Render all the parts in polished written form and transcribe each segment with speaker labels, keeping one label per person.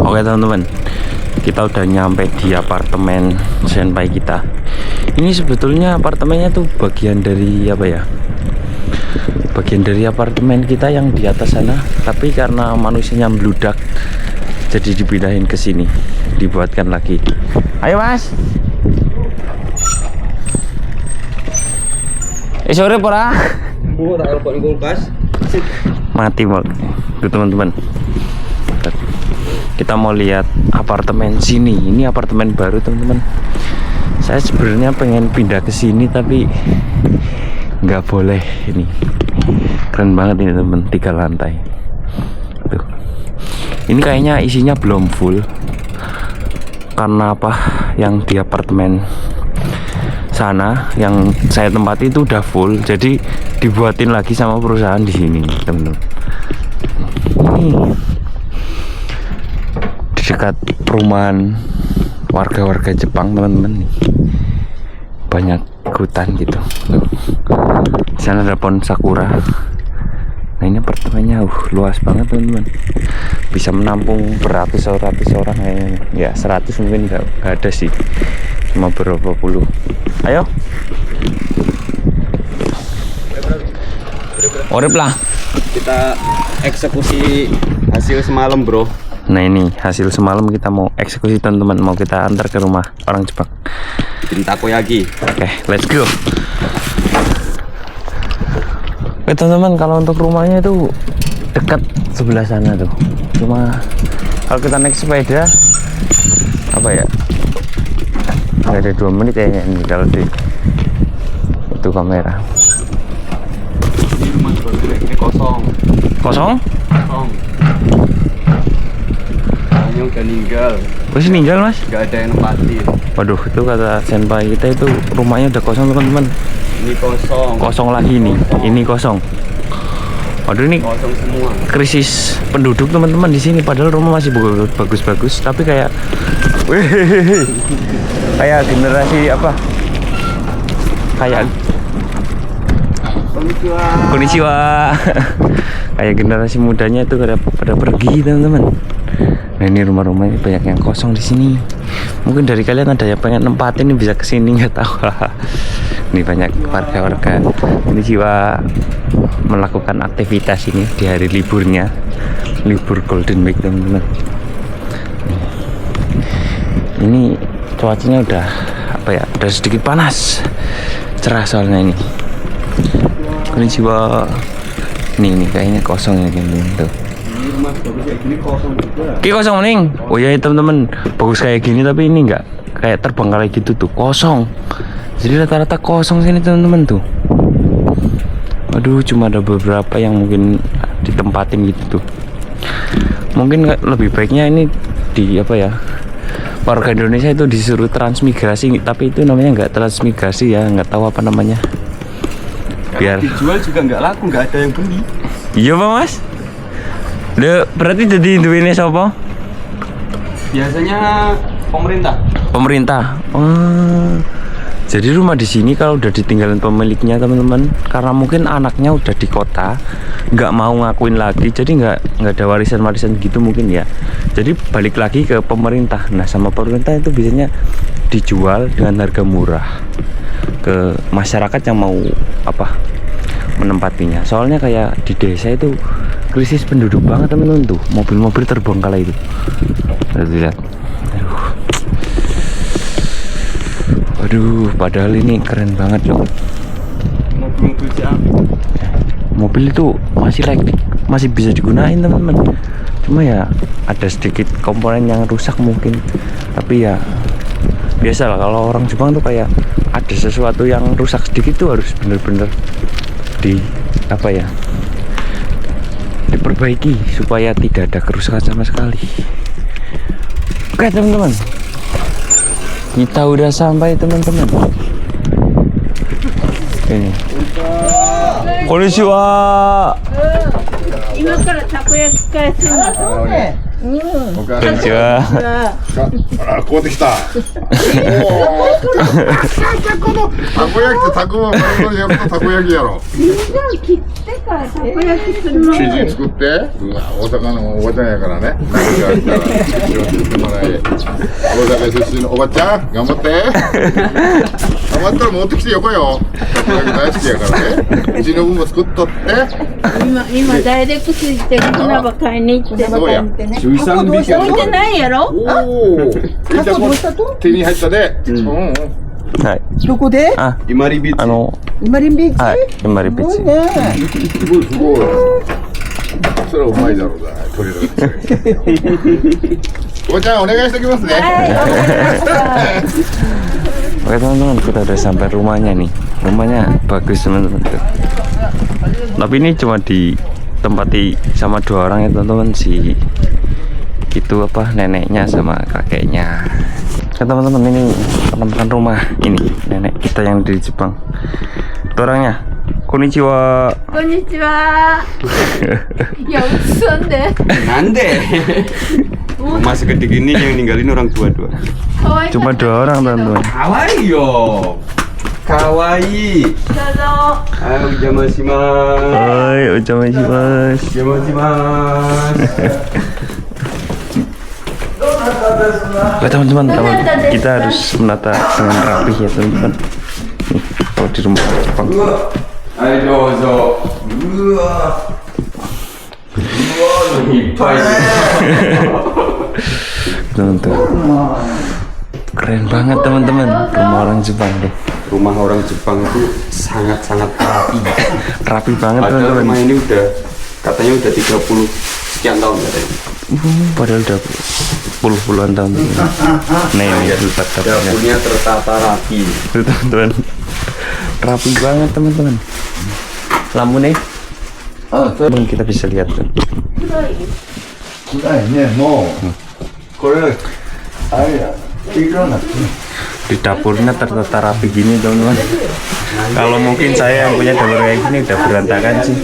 Speaker 1: Oke teman-teman, kita udah nyampe di apartemen senpai kita. Ini sebetulnya apartemennya tuh bagian dari apa ya? Bagian dari apartemen kita yang di atas sana, tapi karena manusianya membludak, jadi dipindahin ke sini, dibuatkan lagi. Ayo mas. Sore pora. Mati mal. Tuh teman-teman. Kita mau lihat apartemen sini. Ini apartemen baru teman-teman. Saya sebenarnya pengen pindah ke sini tapi nggak boleh. Ini keren banget ini teman, 3 lantai. Tuh. Ini kayaknya isinya belum full. Karena apa? Yang di apartemen sana yang saya tempati itu udah full, jadi dibuatin lagi sama perusahaan di sini teman-teman. Ini di dekat perumahan warga-warga Jepang teman-teman, nih banyak hutan gitu. Di sana ada pohon sakura. Nah ini apartemennya luas banget teman-teman, bisa menampung beratus-ratus orang kayaknya. Ya 100 mungkin nggak ada sih, cuma berapa puluh. Ayo orep lah,
Speaker 2: kita eksekusi hasil semalam bro.
Speaker 1: Nah ini hasil semalam, kita mau eksekusi teman-teman, mau kita antar ke rumah orang Jepang,
Speaker 2: Bikin takoyaki.
Speaker 1: Oke, let's go. Oke teman-teman, kalau untuk rumahnya itu dekat sebelah sana tuh. Cuma kalau kita naik sepeda apa ya, nggak ada 2 menit kayaknya ini kalau di itu kamera.
Speaker 2: Ini rumah ini kosong.
Speaker 1: Kosong?
Speaker 2: Kosong. Hanya udah ninggal.
Speaker 1: Wes ninggal mas?
Speaker 2: Gak ada yang nempatin.
Speaker 1: Waduh, itu kata senpai kita itu rumahnya udah kosong teman-teman.
Speaker 2: Ini kosong.
Speaker 1: Kosong lagi nih, ini kosong. Waduh ini
Speaker 2: Kosong semua.
Speaker 1: krisis penduduk teman-teman di sini. Padahal rumah masih bagus-bagus, tapi kayak, kayak generasi apa? Kayak konnichiwa. Kayak generasi mudanya itu pada pergi teman-teman. Nah ini rumah-rumahnya banyak yang kosong di sini. Mungkin dari kalian ada yang pengen nempatin ini bisa kesini, nggak tahu. Ini banyak warga-warga konnichiwa melakukan aktivitas ini di hari liburnya, libur Golden Week teman-teman. Ini cuacanya udah apa ya, udah sedikit panas, cerah soalnya ini. Konnichiwa. Nih kayaknya kosong ya gitu.
Speaker 2: Ini rumah bagus kayak gini kosong juga.
Speaker 1: Ini kosong nih. Oh ya teman-teman, bagus kayak gini tapi ini enggak kayak terbengkalai gitu tuh, kosong. Jadi rata-rata kosong sini teman-teman tuh. Aduh, cuma ada beberapa yang mungkin ditempatin gitu tuh. Mungkin lebih baiknya ini di apa ya, warga Indonesia itu disuruh transmigrasi, tapi itu namanya nggak transmigrasi ya, nggak tahu apa namanya. Biar
Speaker 2: dijual juga nggak laku, nggak ada yang beli.
Speaker 1: Iya pak mas. Berarti jadi duitnya siapa?
Speaker 2: Biasanya pemerintah.
Speaker 1: Pemerintah. Jadi rumah di sini kalau udah ditinggalin pemiliknya teman-teman, karena mungkin anaknya udah di kota, nggak mau ngakuin lagi, jadi nggak ada warisan gitu mungkin ya. Jadi balik lagi ke pemerintah. Nah sama pemerintah itu biasanya dijual dengan harga murah ke masyarakat yang mau apa menempatinya. Soalnya kayak di desa itu krisis penduduk banget teman-teman tuh, mobil-mobil terbengkalai itu. Lihat. Waduh, padahal ini keren banget loh.
Speaker 2: Mobil-mobil siapa?
Speaker 1: Mobil itu masih layak, masih bisa digunain teman-teman. Cuma ya ada sedikit komponen yang rusak mungkin. Tapi ya biasalah kalau orang Jepang tuh kayak ada sesuatu yang rusak sedikit tuh harus bener-bener di apa ya, diperbaiki supaya tidak ada kerusakan sama sekali. Oke teman-teman, kita udah sampai teman-teman. Ini. Konnichiwa.
Speaker 3: 今からたこ焼き会するの。
Speaker 2: 僕
Speaker 1: Konnichiwa.
Speaker 3: あ、買うてきた。おお。このたこ焼きとたこやるとたこ焼きやろ。
Speaker 4: 切ってからたこ焼きするの。
Speaker 3: 生地作って。うわ、大阪のおばちゃんやからね。何があったら生地を作ってもらえ。大阪出身のおばちゃん、頑張って。頑張ったら持ってきてよこよ。たこ焼き大好きやからね。うちの分も作っとって。
Speaker 4: 今ダイレクトして船ば買いに行って
Speaker 3: そうや。
Speaker 2: 水産ビキ
Speaker 4: 置いてないやろ。
Speaker 3: おお。じゃあもう手に入ったで。
Speaker 1: はい。
Speaker 5: どこで？
Speaker 1: あ、
Speaker 2: イマリビーチ。
Speaker 5: イマリンビーチ？
Speaker 1: はい。今リピッチ。
Speaker 5: ね。
Speaker 3: すごいすごい。それはうまいだろうな。取れる。おばちゃんお願いしておきますね。
Speaker 1: Oke teman-teman, kita udah sampai rumahnya nih. Rumahnya bagus teman-teman tuh. Tapi ini cuma ditempati sama 2 orang ya teman-teman, si itu apa neneknya sama kakeknya. Oke teman-teman, ini penampakan rumah ini nenek kita yang di Jepang. Itu orangnya. Konnichiwa.
Speaker 4: Konnichiwa. Ya usun deh.
Speaker 2: Nande. Rumah segede gini yang ninggalin orang tua dua.
Speaker 1: Cuma 2 orang teman-teman.
Speaker 2: Kawaii yo. Kawaii.
Speaker 4: Halo.
Speaker 2: Ayo jamashimasu.
Speaker 1: Hai, ochamashimasu.
Speaker 2: Jamashimasu.
Speaker 1: Oke teman-teman, kita harus menata dengan rapih ya teman-teman. Nih, kalau di rumah Jepang.
Speaker 2: Ayo dozo.
Speaker 1: Teman-teman, keren banget teman-teman, rumah orang Jepang deh.
Speaker 2: Rumah orang Jepang itu sangat-sangat rapi.
Speaker 1: Rapi banget
Speaker 2: Padahal
Speaker 1: teman-teman.
Speaker 2: rumah ini katanya udah 30 sekian tahun katanya.
Speaker 1: Padahal udah puluhan tahun. Nih, tempat dapurnya.
Speaker 2: Dapurnya tertata rapi.
Speaker 1: Tuh, teman-teman, rapi banget teman-teman. Lampu nih, kita bisa lihat tuh.
Speaker 3: ないね、もう。これ、あれや、いくらなって。
Speaker 1: Di dapurnya tertata rapi gini teman-teman. Kalau mungkin saya yang punya dapur kayak gini udah berantakan sih.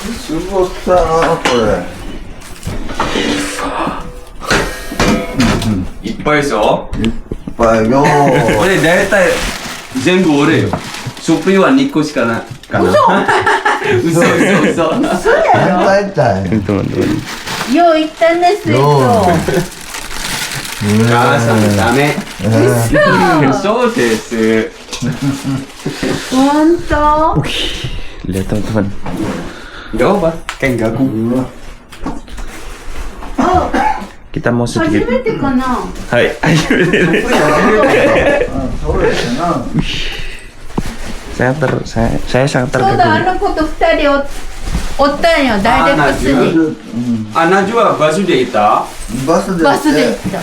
Speaker 3: すごさー、これ。
Speaker 2: いっぱいでしょ
Speaker 3: いっぱいよー。
Speaker 2: 俺大体全部俺よ。食費は2個しかないかな。嘘。
Speaker 3: 大体。
Speaker 1: Ini teman-teman.
Speaker 4: Yo itane suito.
Speaker 2: 母さんダメ。そうです。
Speaker 4: 本当？
Speaker 1: Lihat teman-teman.
Speaker 2: Gak apa, kayak gaku.
Speaker 1: Kita mau
Speaker 4: 初
Speaker 1: sedikit.
Speaker 4: めてかな。
Speaker 1: Hai, ayo. Saya sangat
Speaker 4: そうだ、
Speaker 1: terkagum.
Speaker 4: 子と2人おったんよ、ダイレクトに。
Speaker 2: Najwa basu dia ita.
Speaker 3: バスで。
Speaker 4: バスで行った。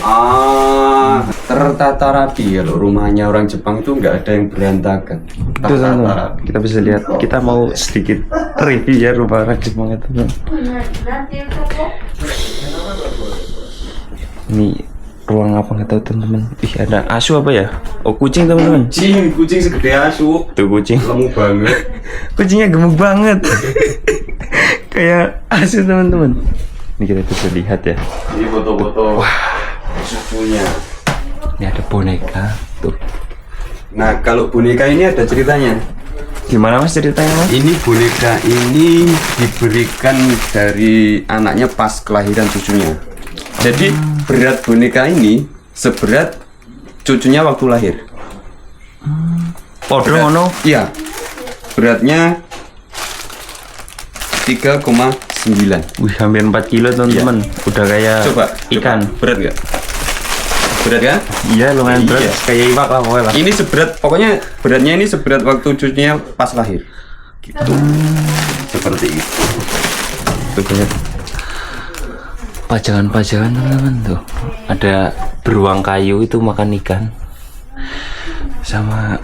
Speaker 2: Tertata rapi ya loh. Rumahnya orang Jepang itu nggak ada yang berantakan.
Speaker 1: Tuh
Speaker 2: Tertata
Speaker 1: teman-teman,
Speaker 2: rapi.
Speaker 1: kita bisa lihat. Kita mau sedikit review ya rumah orang Jepang itu.
Speaker 4: なんていうとこ？
Speaker 1: Ini ruang apa nggak tahu teman-teman. Ih, ada asu apa ya? Oh, kucing teman-teman.
Speaker 2: Kucing segede asu.
Speaker 1: Tuh kucing.
Speaker 2: Lemu banget.
Speaker 1: Kucingnya gemuk banget. Kayak asu teman-teman. Ini kita bisa lihat ya.
Speaker 2: Ini foto-foto susunya.
Speaker 1: Ini ada boneka tuh.
Speaker 2: Nah, kalau boneka ini ada ceritanya.
Speaker 1: Gimana mas ceritanya mas?
Speaker 2: Ini boneka ini diberikan dari anaknya pas kelahiran cucunya. Jadi berat boneka ini seberat cucunya waktu lahir.
Speaker 1: Podo
Speaker 2: Berat-
Speaker 1: ngono.
Speaker 2: Iya. Beratnya 3,9.
Speaker 1: Wih, hampir 4 kilo teman-teman. Udah kayak
Speaker 2: Coba
Speaker 1: ikan.
Speaker 2: berat nggak? Berat kan?
Speaker 1: Iya lumayan berat.
Speaker 2: Iya.
Speaker 1: Kayak iwak lah pokoknya lah.
Speaker 2: Ini seberat, pokoknya beratnya ini seberat waktu cucunya pas lahir. Gitu. Seperti itu.
Speaker 1: Tuh banyak pajangan-pajangan teman-teman tuh. Ada beruang kayu itu makan ikan. Sama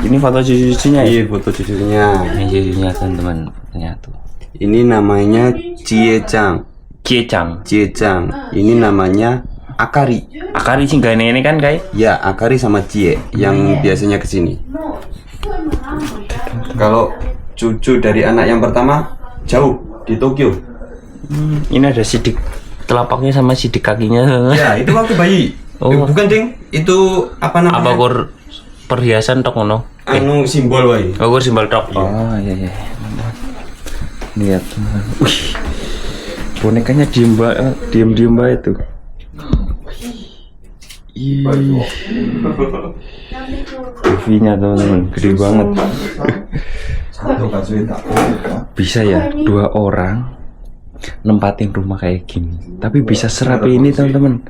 Speaker 1: ini foto cucu-cucunya ya?
Speaker 2: Iya, foto cucunya.
Speaker 1: Ini cucunya teman-teman fotonya tuh.
Speaker 2: Ini namanya Cie-chan.
Speaker 1: Ciecang.
Speaker 2: Cie-chan. Ini namanya Akari.
Speaker 1: Akari singgahnya ini kan kayak
Speaker 2: Ya, Akari sama Cie yang biasanya kesini. Kalau cucu dari anak yang pertama jauh di Tokyo.
Speaker 1: Ini ada sidik telapaknya sama sidik kakinya.
Speaker 2: Ya, itu waktu bayi.
Speaker 1: Oh.
Speaker 2: Bukan, Ding. Itu apa namanya?
Speaker 1: Apa kur perhiasan tok ngono?
Speaker 2: Anu simbol wae.
Speaker 1: Oh, kur simbol tok. Oh, iya. Lihat. Wih. Bonekanya diem mbak itu. Ih. TV-nya teman-teman gede banget. Bisa ya 2 orang nempatin rumah kayak gini, tapi bisa serapi ini teman-teman.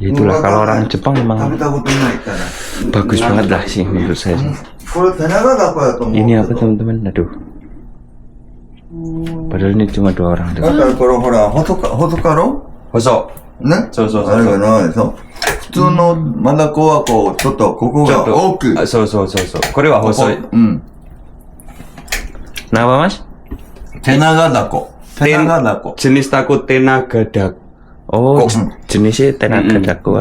Speaker 1: Ya itulah kalau orang Jepang memang bagus banget lah sih menurut saya sih. Ini apa teman-teman? Aduh. Padahal ini cuma 2 orang.
Speaker 3: だからこれほら、細かろ
Speaker 2: Hoso.
Speaker 3: ね
Speaker 2: そう
Speaker 3: あれがないでしょ普通のマダコはこう、ちょっとここが多く。
Speaker 2: あ、そう。これは細い。
Speaker 3: うん。
Speaker 1: Nah apa mas?
Speaker 3: 手長ダコ。手長ダコ。
Speaker 2: Jenis takut tenaga dak.
Speaker 1: Oh jenisnya tenaga daku.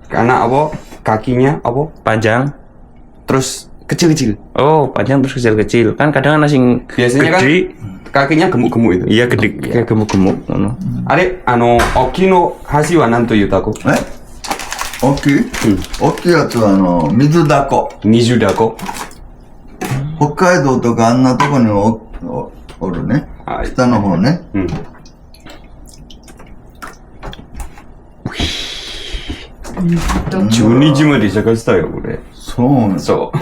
Speaker 2: Karena apa? Kakinya apa?
Speaker 1: Panjang.
Speaker 2: Terus kecil-kecil.
Speaker 1: Oh panjang terus kecil-kecil. Kan kadang ada sing
Speaker 2: Biasanya
Speaker 1: gede.
Speaker 2: kan kakinya gemuk-gemuk itu.
Speaker 1: Iya gede kayak gemuk-gemuk.
Speaker 2: Are, oki no hashi wa nan toいうタコ?
Speaker 3: え大きい大きいやつは水ダコ。
Speaker 2: 20ダコ.
Speaker 3: 北海道とかあんなとこにおるね。
Speaker 2: はい
Speaker 3: 下の方ね。
Speaker 2: 12時まで探したよ、これ。
Speaker 3: そうなんだ。
Speaker 2: そう。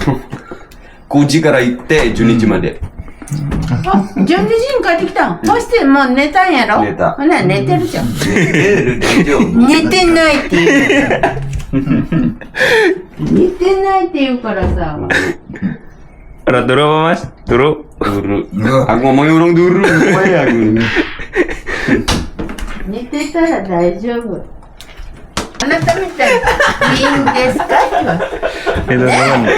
Speaker 2: 5時から行って12時まで。
Speaker 4: あ、12時に帰ってきたん。そしてもう寝たんやろ。
Speaker 2: 寝た
Speaker 4: ほな寝てるじゃん。
Speaker 2: 寝てよ。
Speaker 4: 寝てないって言う。寝てないって言うからさ。
Speaker 1: Ada turu apa mas? Turu?
Speaker 2: Dulu.
Speaker 3: Enggak.
Speaker 2: Aku ngomongin orang dulu. Supaya aku.
Speaker 4: 寝てたら大丈夫。あなたみたいにいいんですかって言われて
Speaker 1: Itu teman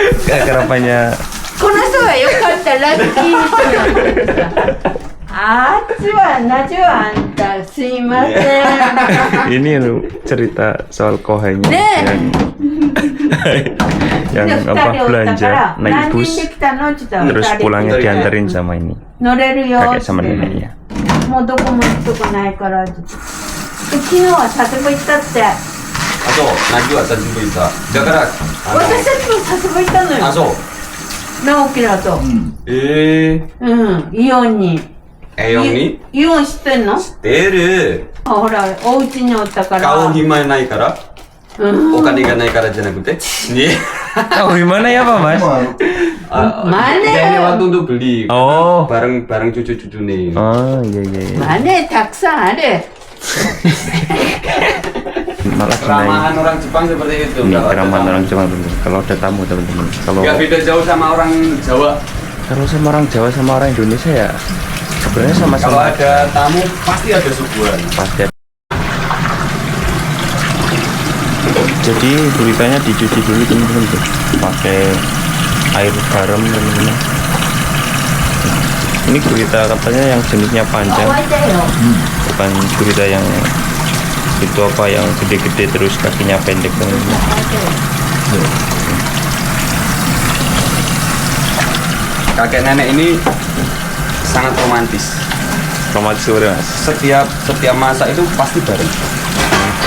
Speaker 1: kerapannya
Speaker 4: この人がよかったラッキー人なんですか。あっちはなじはあんたすいません。
Speaker 1: ini loh cerita soal kohainya
Speaker 4: Ne.
Speaker 1: yang apa belanja naik bus
Speaker 4: 何人で来たのって言ったら
Speaker 1: terus
Speaker 4: 二人
Speaker 1: pulangnya dianterin sama ini
Speaker 4: 乗れるよ
Speaker 1: kakek
Speaker 4: って
Speaker 1: sama neneknya.
Speaker 4: もうどこも行くとこないからって昨日は佐世保行ったって
Speaker 2: あ、そう。泣きは久しぶりさ。だから、
Speaker 4: 私たちも佐世保行ったのよ
Speaker 2: あ、そう。
Speaker 4: 直樹らとうんイオンに
Speaker 2: 4に
Speaker 4: イオン知ってんの
Speaker 2: 出る。
Speaker 4: ほらお家におったから
Speaker 2: 顔暇ないからお金がないからじゃなくてね。
Speaker 1: Oh gimana ya pak mas?
Speaker 4: Mana?
Speaker 2: Kayaknya waktu itu beli
Speaker 1: Oh.
Speaker 2: bareng cucu-cucu nih.
Speaker 1: Oh iya.
Speaker 4: まあねたくさんある
Speaker 1: Malah
Speaker 2: Keramahan orang Jepang seperti itu.
Speaker 1: ini
Speaker 2: Nggak ada
Speaker 1: keramahan
Speaker 2: tamu.
Speaker 1: orang Jawa bener. Kalau ada tamu teman-teman. Kalau
Speaker 2: Nggak beda jauh sama orang Jawa.
Speaker 1: sama orang Jawa sama orang Indonesia ya sebenarnya
Speaker 2: Kalau
Speaker 1: sama-sama
Speaker 2: ada tamu pasti ada suguhan.
Speaker 1: pasti ada. Jadi guritanya dicuci dulu teman-teman tuh pakai air garam teman-teman. Ini gurita katanya yang jenisnya panjang
Speaker 4: 乾いたよ
Speaker 1: bukan gurita yang itu apa yang gede-gede terus kakinya pendek teman-teman.
Speaker 2: Kakek nenek ini sangat romantis.
Speaker 1: Romantis sebenarnya mas.
Speaker 2: Setiap masak itu pasti bareng.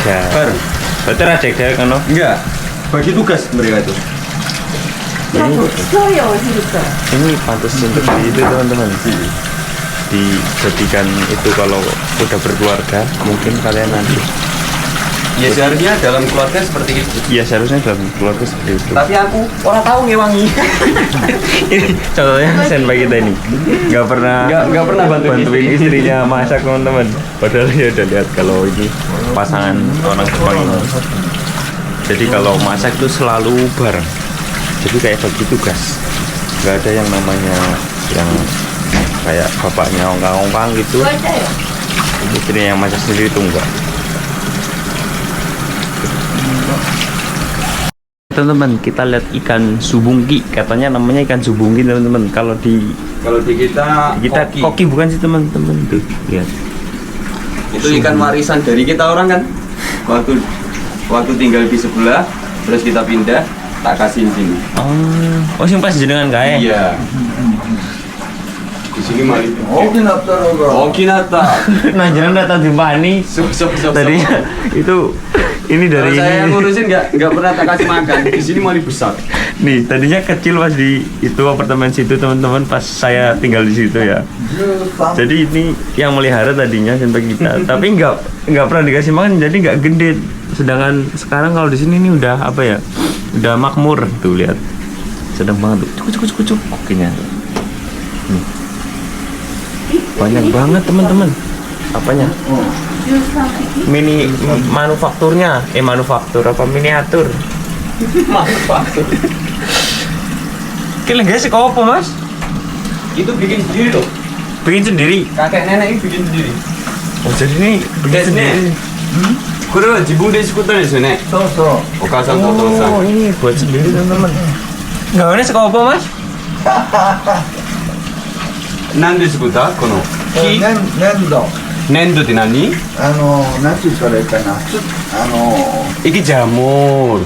Speaker 1: Ya.
Speaker 2: Bareng.
Speaker 1: Berarti radek kan no?
Speaker 2: Enggak. Bagi tugas mereka itu.
Speaker 4: そうよお昼から
Speaker 1: Ini pantas untuk di itu teman-teman. Dijadikan itu kalau udah berkeluarga mungkin kalian nanti.
Speaker 2: Ya seharusnya dalam keluarga seperti itu.
Speaker 1: Iya seharusnya dalam keluarga seperti itu.
Speaker 2: Tapi aku orang tahu ngewangi.
Speaker 1: Ini contohnya senpai kita ini nggak pernah
Speaker 2: Nggak pernah bantuin
Speaker 1: istrinya masak teman-teman. Padahal ya udah lihat kalau ini pasangan orang Jepang ini. Jadi kalau masak itu selalu bareng. Jadi kayak bagi tugas. Nggak ada yang namanya yang kayak bapaknya ongkang-ongkang gitu.
Speaker 4: 乾いたよ
Speaker 1: Istrinya yang masak sendiri itu enggak. Teman-teman, kita lihat ikan subungki. Katanya namanya ikan subungki, teman-teman. Kalau di
Speaker 2: kita
Speaker 1: koki bukan sih, teman-teman. Tuh, lihat.
Speaker 2: itu ikan warisan dari kita orang kan. Waktu tinggal di sebelah, terus kita pindah, tak kasih di sini.
Speaker 1: Oh, sing pas jenengan kae.
Speaker 2: Iya. Di sini malah.
Speaker 3: 大きなったのが
Speaker 2: Okinata.
Speaker 1: Nah jangan datang di Bani.
Speaker 2: So.
Speaker 1: Tadinya itu ini
Speaker 2: Kalau
Speaker 1: dari
Speaker 2: saya yang
Speaker 1: ini.
Speaker 2: ngurusin nggak pernah tak kasih makan. Di sini malah besar.
Speaker 1: Nih tadinya kecil pas di itu apartemen situ teman-teman pas saya tinggal di situ ya.
Speaker 3: 13
Speaker 1: Jadi ini yang melihara tadinya sampai kita, tapi nggak pernah dikasih makan, jadi nggak gendut. Sedangkan sekarang kalau di sini ini udah apa ya, udah makmur tuh lihat, sedang banget tuh, cukup kokinya. Banyak banget teman-teman. Apanya? Mini manufakturnya, manufaktur apa miniatur?
Speaker 2: Manufaktur.
Speaker 1: Kalian guys, kau apa mas?
Speaker 2: Itu bikin sendiri loh.
Speaker 1: Bikin sendiri.
Speaker 2: Kakek nenek ini bikin sendiri.
Speaker 1: Oh jadi ini bikin
Speaker 2: Guys,
Speaker 1: sendiri.
Speaker 2: Kure jibun deh skuter deh sini.
Speaker 3: そうそう
Speaker 2: Okasan to
Speaker 1: Oh
Speaker 2: tosan.
Speaker 1: ini buat sendiri teman-teman. Nggak ini sekolah apa mas?
Speaker 2: Nande skuter kono.
Speaker 3: 粘土
Speaker 2: Nendo di nani?
Speaker 3: なんて言ったらいいかな土
Speaker 2: Iki jamur.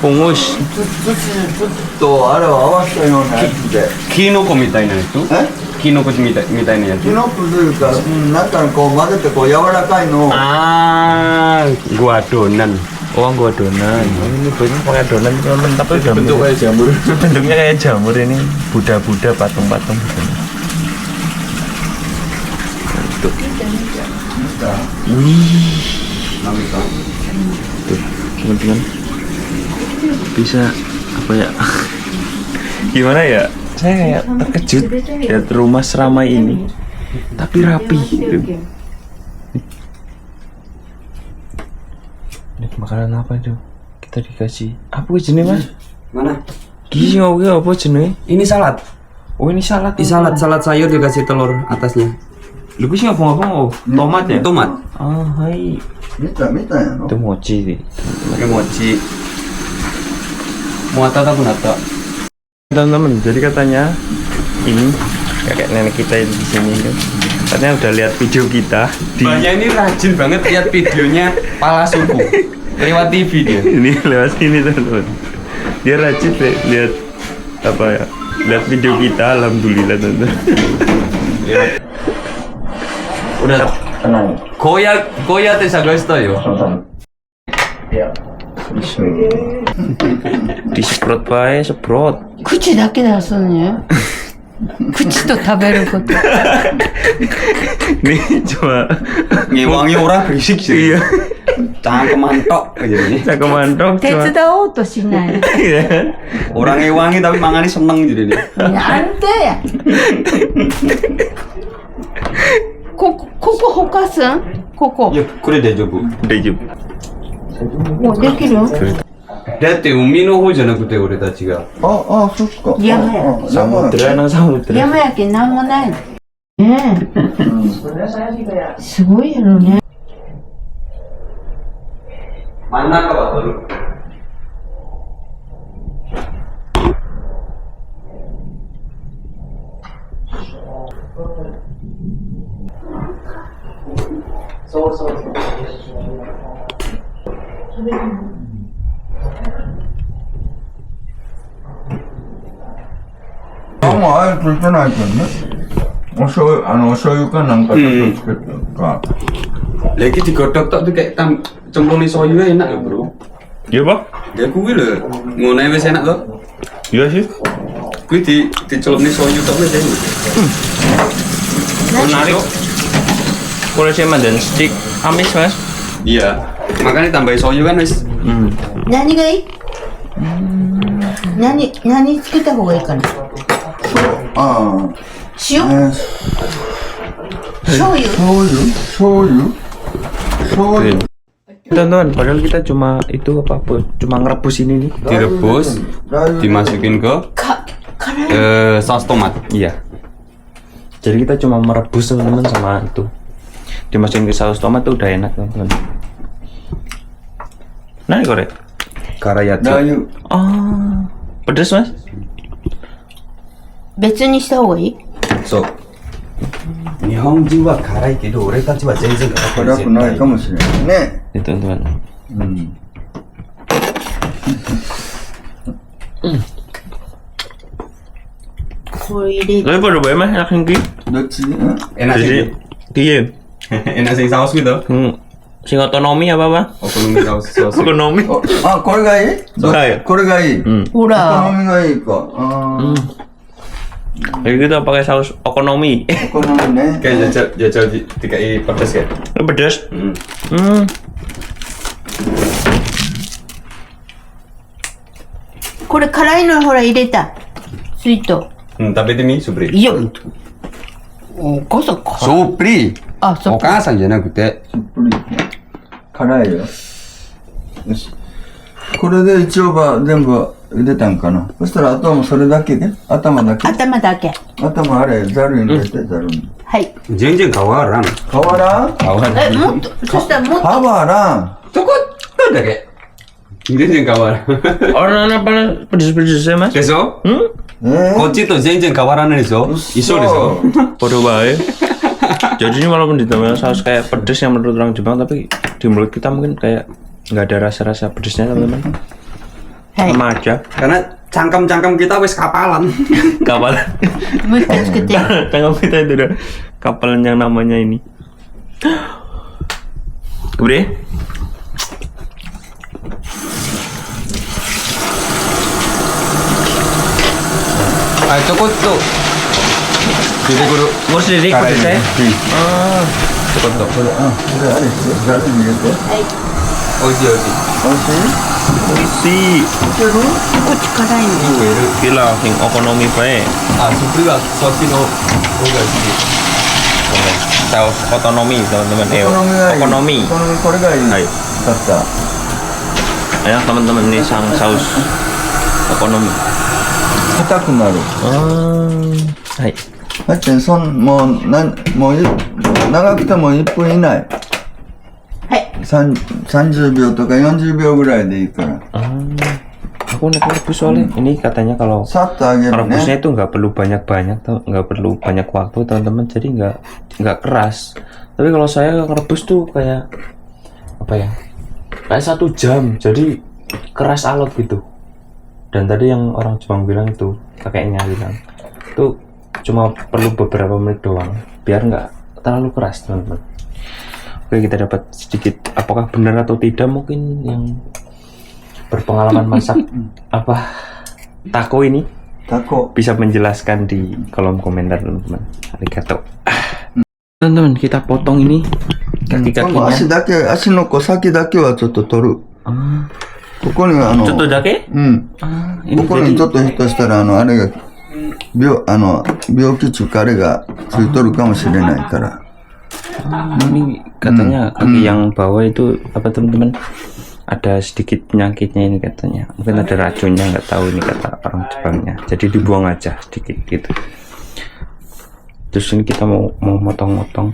Speaker 1: Pungus.
Speaker 3: とあれを合わせたようなやつで
Speaker 2: Kinoko mitai na itu.
Speaker 3: え
Speaker 2: Kinoko mitai na
Speaker 3: キ
Speaker 2: itu.
Speaker 3: ノコというか、なんかこう混ぜてこう柔らかいのを
Speaker 2: Ah, gua adonan.
Speaker 1: Oh gua adonan. Ini banyak pakai adonan teman-teman, tapi udah
Speaker 2: Bentuk kayak jamur.
Speaker 1: bentuknya kayak jamur ini, Buddha-Buddha patung-patung gitu. Tuh. Wih, tuh teman-teman bisa apa ya? Gimana ya? Saya kayak terkejut lihat rumah seramai ini, tapi rapi gitu. Ini makanan apa itu? Kita dikasih apa jenis mas?
Speaker 2: Mana?
Speaker 1: Gini apa jenis?
Speaker 2: Ini salad.
Speaker 1: Oh ini salad.
Speaker 2: Salad sayur dikasih telur atasnya.
Speaker 1: Lu sih ngapa-ngapa oh, tomat ya?
Speaker 2: Tomat.
Speaker 1: Ah, hai.
Speaker 3: 見たやろ
Speaker 1: Itu mochi sih.
Speaker 2: Pakai mochi. Muata tak kunata.
Speaker 1: Teman-teman, jadi katanya ini kakek nenek kita yang di sini kan. Katanya udah lihat video kita di
Speaker 2: Mbaknya ini rajin banget lihat videonya Pala Suku. Lewat TV dia.
Speaker 1: ini lewat sini teman-teman. Dia rajin deh lihat apa ya? Lihat video kita, alhamdulillah teman-teman. Udah tenang.
Speaker 2: Koya te sagostoyo.
Speaker 1: Disemprot bae, semprot.
Speaker 4: 口だけ出すのよ口と食べること
Speaker 1: Nih cuma
Speaker 2: Ngewangi orang berisik sih.
Speaker 1: iya.
Speaker 2: Cangkem mantok aja ini.
Speaker 1: Cakep mantap
Speaker 4: 手
Speaker 1: cuma.
Speaker 4: 伝おうとしない
Speaker 1: Iya.
Speaker 2: Orang ngewangi tapi mangani seneng jadi nih.
Speaker 4: なんでやここほかすんここ
Speaker 2: Ya, kure deh coba.
Speaker 1: Udah Jup.
Speaker 4: もうできる
Speaker 2: Dati umi no ho janakute ore tachi ga.
Speaker 3: あ、そっか。
Speaker 4: 山や
Speaker 3: あ山
Speaker 1: Samudra nang samudra.
Speaker 4: 山やけんなんもないのねえすごいやろね
Speaker 2: Mana ka baru?
Speaker 3: あえてついてないけどね。お醤油かなんかちょっとつけてか。
Speaker 2: Lagi digodok tok tuh kayak cemplungin soyu enak ya bro.
Speaker 1: Iya pak?
Speaker 2: Ya kuwi lho, ngono wis enak to.
Speaker 1: Iya sih.
Speaker 2: Kuwi dicelupne soyu tok wis enak.
Speaker 1: Menarik. Koleksi mandan stick amis mas.
Speaker 2: Iya, makanya tambahin soyu kan wis.
Speaker 4: 何がいい何つけた方がいいかな
Speaker 3: あ
Speaker 4: 塩
Speaker 3: あ、
Speaker 4: 醤油
Speaker 3: 醤油
Speaker 1: Teman-teman, padahal kita cuma itu apa cuma ngerebus ini nih.
Speaker 2: Direbus, dimasukin ke
Speaker 4: 辛い
Speaker 2: saus tomat.
Speaker 1: Iya. Jadi kita cuma merebus teman-teman sama itu. Dimasukin ke saus tomat tuh udah enak teman-teman. Nah, korek.
Speaker 2: Karayato.
Speaker 3: ラー油
Speaker 1: Ah, pedas mas?
Speaker 4: 別にした方がいい
Speaker 2: そう。日本人は辛いけど、俺たちは全然辛くない。
Speaker 3: 辛くないかもしれないね。
Speaker 1: Ini teman-teman.
Speaker 3: うん。
Speaker 1: Enak
Speaker 4: これ入れて
Speaker 1: Tapi pada bae mah enak sing ki.
Speaker 3: どっちん
Speaker 2: Enak
Speaker 1: Jadi
Speaker 2: sih.
Speaker 1: kiye?
Speaker 2: Enak sih saus gitu.
Speaker 1: Sing otonomi apa, Pak?
Speaker 2: Okonomi saus.
Speaker 1: Otonomi.
Speaker 3: あ、これがいい
Speaker 1: はい
Speaker 3: これがいい。
Speaker 4: ほら
Speaker 3: 好みがいいか。あ
Speaker 1: Kayak gitu pakai saus okonomi.
Speaker 3: ー好みね。
Speaker 2: Kayak jajal dikai pedas kayak.
Speaker 1: Pedas.
Speaker 2: Hmm.
Speaker 4: これ辛いのほら入れたスイート
Speaker 2: Tapi ini supri.
Speaker 4: いやお母さんか
Speaker 2: Supri.
Speaker 4: あそっか
Speaker 2: Okasan じゃなくて。
Speaker 3: 辛いよ。よし。これで一応は全部茹でたんかな。そしたらあとはもうそれだけで頭だけ。
Speaker 4: 頭だけ
Speaker 3: 頭あれ、ざるに入れて、ざるに。
Speaker 4: はい
Speaker 2: Jeng kawaran.
Speaker 3: 変わらん
Speaker 2: Kawaran.
Speaker 4: もっとそしたらもっと
Speaker 3: 変わらん。
Speaker 2: Cokot ada kayak. Jeng kawaran.
Speaker 1: Orang apa pedes-pedes ya, Mas?
Speaker 2: Deso?
Speaker 3: え
Speaker 2: Kochi tuh jeng kawaran deso. Iso deso.
Speaker 1: Podo bae. Jadi ini walaupun ditambah saus kayak pedes yang menurut orang Jepang, tapi di mulut kita mungkin kayak nggak ada rasa-rasa pedesnya, teman-teman.
Speaker 4: はい
Speaker 1: Sama aja.
Speaker 2: Karena cangkem-cangkem kita wis kapalan.
Speaker 1: Kapal.
Speaker 4: もう一回つけて
Speaker 1: Tengok kita itu udah kapal yang namanya ini. Udah?
Speaker 2: Ah, cokot tuh. Jadi guru.
Speaker 1: Mau sendiri pedesnya?
Speaker 2: Cokot tuh.
Speaker 3: これ、これあれして、ざるに入れて。
Speaker 2: Oji oji.
Speaker 3: おいしい
Speaker 1: Si
Speaker 4: こっち辛いの
Speaker 1: gila sing okonomi bae.
Speaker 2: Ah, supri lah sosi no. Enggak sih.
Speaker 1: Saus otonomi, teman-teman.
Speaker 3: お好みがいい。
Speaker 1: Okonomi.
Speaker 3: お好みこれがいい。
Speaker 1: Hai.
Speaker 3: だった。
Speaker 1: Ayo teman-teman ini saus okonomi.
Speaker 3: 硬くなる。
Speaker 1: Hai.
Speaker 3: だってもう長くても1分以内。
Speaker 4: はい
Speaker 3: 30秒とか40秒ぐらいでいいから。
Speaker 1: Aku naik rebus soalnya. Ini katanya kalau
Speaker 3: さっと揚げる
Speaker 1: rebusnya
Speaker 3: ね。
Speaker 1: itu nggak perlu banyak-banyak, nggak perlu banyak waktu, teman-teman. Jadi nggak keras. Tapi kalau saya ngerebus tuh kayak apa ya? Kayak 1 jam. Jadi keras alot gitu. Dan tadi yang orang Jepang bilang itu, kakeknya bilang itu cuma perlu beberapa menit doang, biar nggak terlalu keras, teman-teman. Oke, kita dapat sedikit apakah benar atau tidak, mungkin yang berpengalaman masak apa taco ini
Speaker 3: タコ。
Speaker 1: bisa menjelaskan di kolom komentar, teman-teman. Arigato. Teman-teman, kita potong ini
Speaker 3: でも
Speaker 1: kaki-kakinya.
Speaker 3: 足の先だけはちょっと取る。ここには
Speaker 1: Contoh dake?
Speaker 3: うん。
Speaker 1: Ini
Speaker 3: ここに
Speaker 1: jadi
Speaker 3: ちょっとひょっとしたらあれが、病気中あれがついとるかもしれないから。
Speaker 1: ini katanya kaki yang bawah itu apa, teman-teman? Ada sedikit penyakitnya ini katanya. Mungkin ada racunnya, nggak tahu ini kata orang Jepangnya. Jadi dibuang aja sedikit gitu. Terus ini kita mau motong-motong,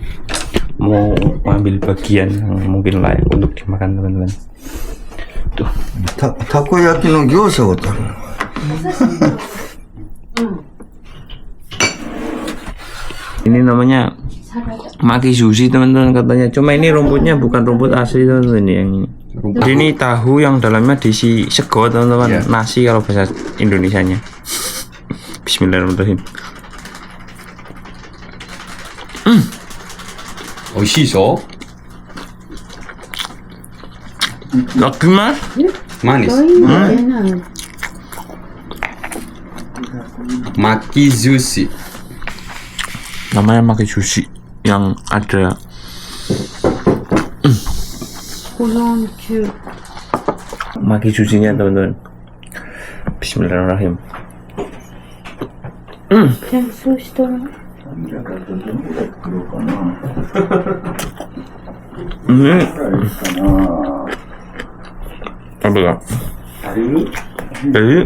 Speaker 1: mau ambil bagian yang mungkin layak untuk dimakan, teman-teman. Tuh.
Speaker 3: たこ焼きの業者を取る。
Speaker 1: Ini namanya maki sushi, teman-teman, katanya. Cuma ini rumputnya bukan rumput asli, teman-teman, yang ini. Ini tahu yang dalamnya diisi sego, teman-teman. Nasi kalau bahasa Indonesianya. Bismillahirrahmanirrahim.
Speaker 2: Oishiso.
Speaker 1: Lagi, Mas?
Speaker 2: Manis.
Speaker 4: そういうのじゃない
Speaker 2: Maki sushi.
Speaker 1: Namanya maki sushi yang ada
Speaker 4: 保存中
Speaker 1: maki susinya, teman-teman. Bismillahirrahmanirrahim.
Speaker 4: 戦争したら
Speaker 1: Ini apa ya? Jadi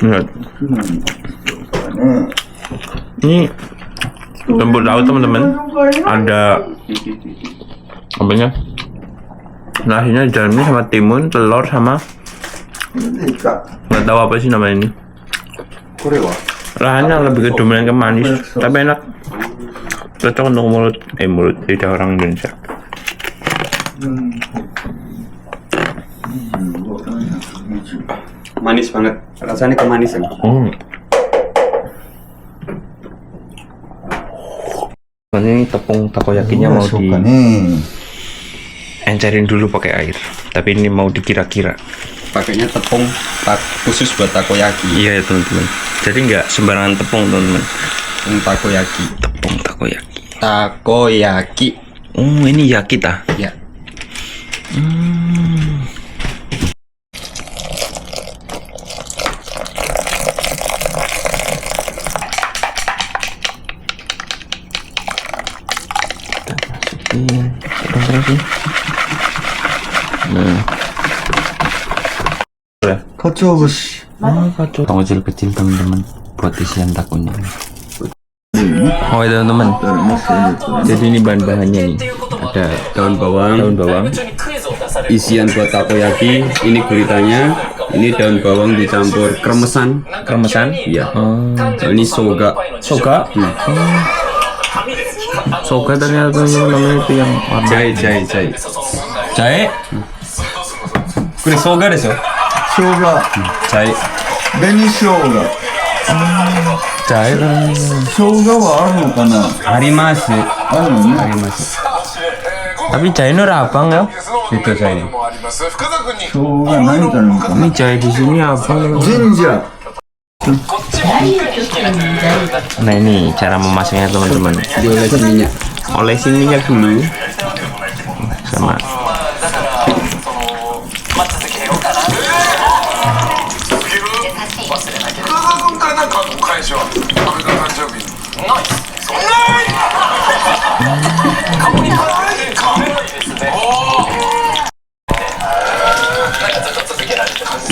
Speaker 1: lihat, ini rumput laut, teman-teman. Ada apanya? Nasinya di dalamnya sama timun, telur, sama
Speaker 3: これでいいか。
Speaker 1: nggak tahu apa sih namanya ini.
Speaker 3: これは
Speaker 1: Rasanya lebih ke dominan ke manis, tapi enak. Cocok untuk mulut lidah orang Indonesia.
Speaker 2: Manis banget. Rasanya kemanisan.
Speaker 1: Ini tepung takoyakinya mau di encerin dulu pakai air. Tapi ini mau dikira-kira.
Speaker 2: Pakainya tepung khusus buat takoyaki.
Speaker 1: Iya ya teman-teman. Jadi nggak sembarangan tepung teman-teman.
Speaker 2: Tepung takoyaki.
Speaker 1: Tepung takoyaki.
Speaker 2: Takoyaki.
Speaker 1: Oh ini yaki ta?
Speaker 2: Ya.
Speaker 1: Masukin terus. Nah.
Speaker 3: Katsuobushi.
Speaker 1: Kacau. Tong kecil teman-teman buat isian takonya. Oh ya teman-teman. Jadi ini bahan-bahannya nih.
Speaker 2: Ada daun bawang, isian buat takoyaki. Ini guritanya. Ini daun bawang dicampur kremesan.
Speaker 1: Kremesan?
Speaker 2: Iya.
Speaker 1: Oh.
Speaker 2: Ini soga.
Speaker 1: Soga? Soga ternyata teman-teman namanya itu yang warna
Speaker 2: Jahe.
Speaker 1: jahe. Kure soga desu.
Speaker 3: 生姜、
Speaker 2: Jahe.
Speaker 3: 紅生姜。
Speaker 1: Jahe kan.
Speaker 3: 生姜はあるのかな。
Speaker 2: Arimasu.
Speaker 3: あるのね。
Speaker 2: Arimasu.
Speaker 1: Tapi jahe ini rabang ya.
Speaker 2: Itu jahe.
Speaker 3: 生姜何かなのかな。
Speaker 1: Ini jahe di sini apa teman-teman?
Speaker 3: ジンジャー。
Speaker 1: Nah ini cara memasaknya teman-teman.
Speaker 2: Diolesin minyak.
Speaker 1: Olesin minyak dulu sama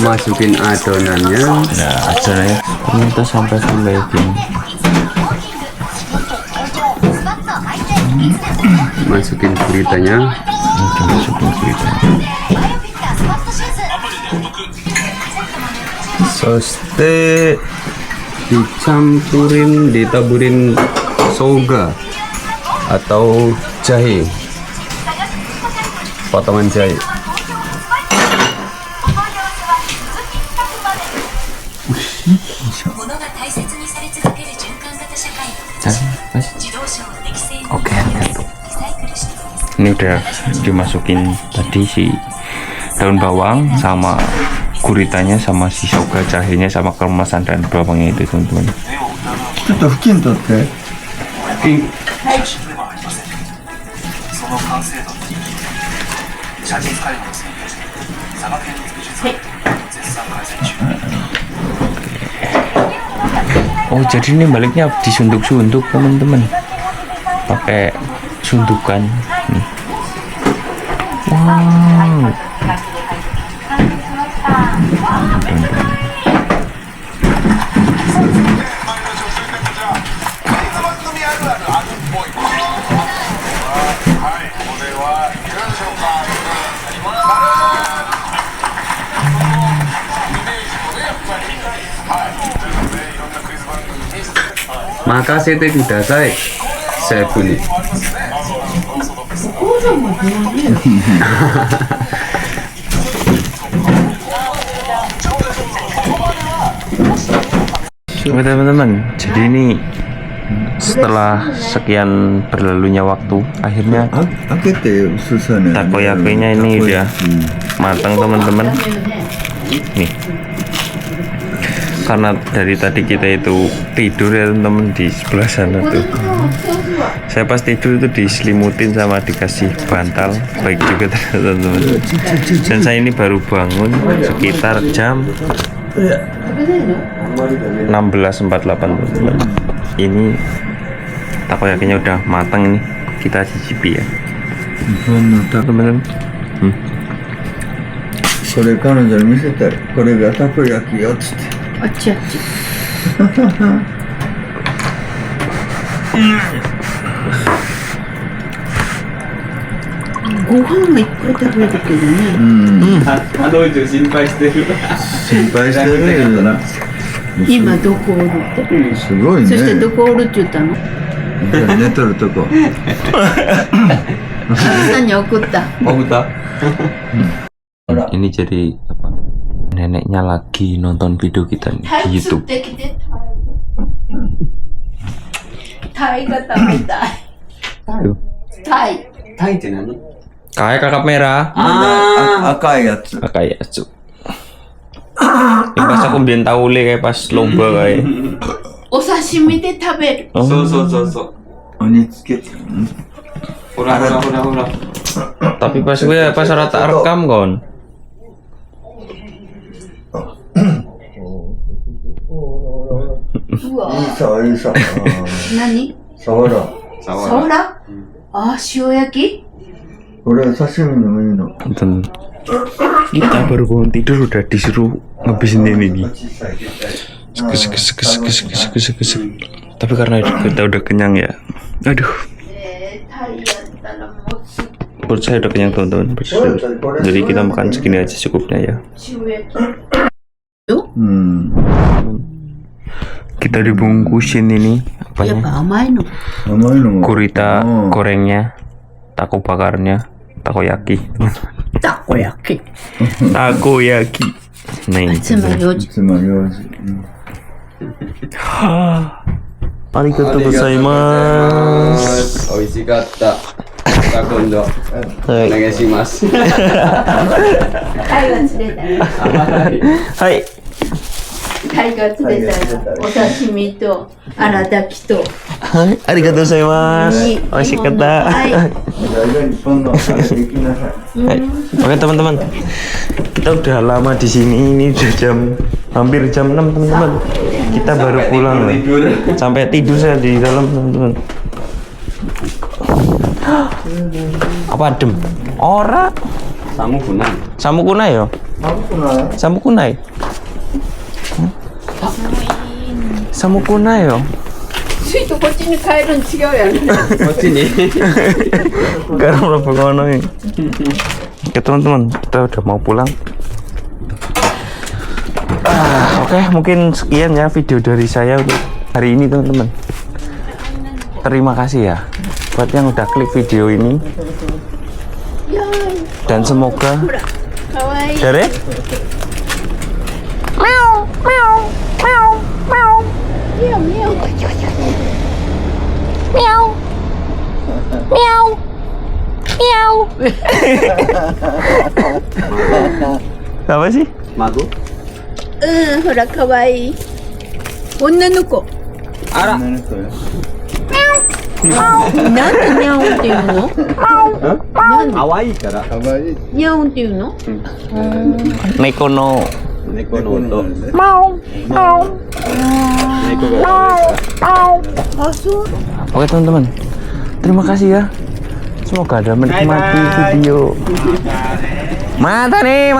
Speaker 2: Masukin adonannya.
Speaker 1: nah adonannya ternyata sampai gini.
Speaker 2: Masukin guritanya.
Speaker 1: Masukin gurita.
Speaker 2: Soste ditaburin soga atau jahe, potongan jahe.
Speaker 1: Oke, ini udah dimasukin tadi si daun bawang sama guritanya sama si soga jahenya sama kremesan dan bawangnya itu teman-teman.
Speaker 3: ちょっと布巾取って。
Speaker 1: Oh jadi ini baliknya disunduk-sunduk teman-teman, pakai sundukan. Nih. Wow.
Speaker 2: Makasih kudasai, sefu nih.
Speaker 1: Oke teman-teman, jadi ini setelah sekian berlalunya waktu, akhirnya
Speaker 3: 開けてsusah nih.
Speaker 1: takoyakinya ini udah matang teman-teman. Nih, karena dari tadi kita itu tidur ya teman-teman di sebelah sana tuh. Saya pas tidur itu diselimutin sama dikasih bantal, baik juga teman-teman. Dan saya ini baru bangun sekitar jam 16.48 teman-teman. Ini takoyakinya udah matang nih, kita cicipi ya teman-teman.
Speaker 3: それ彼女に見せたい。これがたこ焼きよっつって。
Speaker 4: あっちあっち。ご飯がいっぱい食べるけどね。
Speaker 2: 心配してる。
Speaker 3: 心配してるけどな。
Speaker 4: 今どこおるって。
Speaker 3: すごいね。
Speaker 4: そしてどこおるって言ったの？
Speaker 3: 寝とるとこ。
Speaker 4: あなたに送った。
Speaker 1: Oh udah. Ini jadi apa? Neneknya lagi nonton video kita nih di YouTube.
Speaker 4: タイが食べたい。
Speaker 1: Tuh.
Speaker 4: Thai.
Speaker 2: タイって何
Speaker 1: Kayak kakap merah.
Speaker 2: 赤いやつ。
Speaker 1: Kayak cu. Yang pas aku biar tahu le kayak pas lomba kayak.
Speaker 4: お刺身で食べる。
Speaker 1: Oh.
Speaker 2: そうそうそうそう。
Speaker 3: 鬼つけて。
Speaker 2: ほらほらほらほら。
Speaker 1: Tapi pas gue pas rata rekam kon.
Speaker 4: うわ。
Speaker 3: いいさ、いいさ。
Speaker 4: 何？
Speaker 3: 触ら。
Speaker 2: サワ
Speaker 4: サウラ？あ、塩焼き？
Speaker 3: これ刺身でもいいの。
Speaker 1: Nonton. Kita baru bangun tidur udah disuruh ngabisin ini. Tapi karena kita udah kenyang ya. Aduh.
Speaker 4: タイやったらもつ
Speaker 1: Perut saya udah kenyang teman-teman. Jadi kita makan segini aja cukupnya ya.
Speaker 4: 塩焼き。
Speaker 1: Kita dibungkusin ini
Speaker 4: やっ
Speaker 1: apanya?
Speaker 4: ぱ甘いの。
Speaker 3: 甘いのも。
Speaker 1: Gurita gorengnya, taco bakarnya, takoyaki.
Speaker 4: たこ焼き。
Speaker 1: Takoyaki. Nih.
Speaker 4: つまようじ。
Speaker 3: つまようじ。
Speaker 1: Arigatou gozaimasu.
Speaker 2: 美味しかった。じゃあ今度、お願いします。
Speaker 4: タイが釣れたよ。
Speaker 1: Hai.
Speaker 4: タイが釣れたらお刺身と荒炊きと。
Speaker 1: Hai, arigatou gozaimasu. Oishikatta.
Speaker 4: はい。
Speaker 3: じゃあ、日本のできなさい。
Speaker 1: Hai. Oke teman-teman, kita udah lama di sini. Ini udah hampir jam 6 teman-teman. Kita baru pulang. Sampai tidur saya di dalam teman-teman. Apa adem? Ora.
Speaker 2: Samu kunai.
Speaker 1: Samu kunai yo. Samu kunai. Samu kunai yo.
Speaker 4: ついとこっちに帰るん違うやん。
Speaker 2: こっちに。
Speaker 1: Karena mlebu ngono iki. Oke teman-teman, kita udah mau pulang. Oke, mungkin sekian ya video dari saya untuk hari ini teman-teman. Terima kasih ya buat yang udah klik video ini. Dan semoga
Speaker 4: かわいい。
Speaker 1: dari apa sih?
Speaker 2: 孫
Speaker 4: うん、ほらかわいい。女の子。
Speaker 2: あら。
Speaker 4: なんでニャオンっていうの？なんで
Speaker 2: かわいいから。
Speaker 3: かわいい。
Speaker 4: ニャオンっていうの？
Speaker 1: Neko no
Speaker 2: 猫の音。
Speaker 1: Mau
Speaker 2: 猫が可愛いから。
Speaker 4: あ、そう。
Speaker 1: Oke teman-teman, terima kasih ya. Semoga ada menikmati video. Mata nih.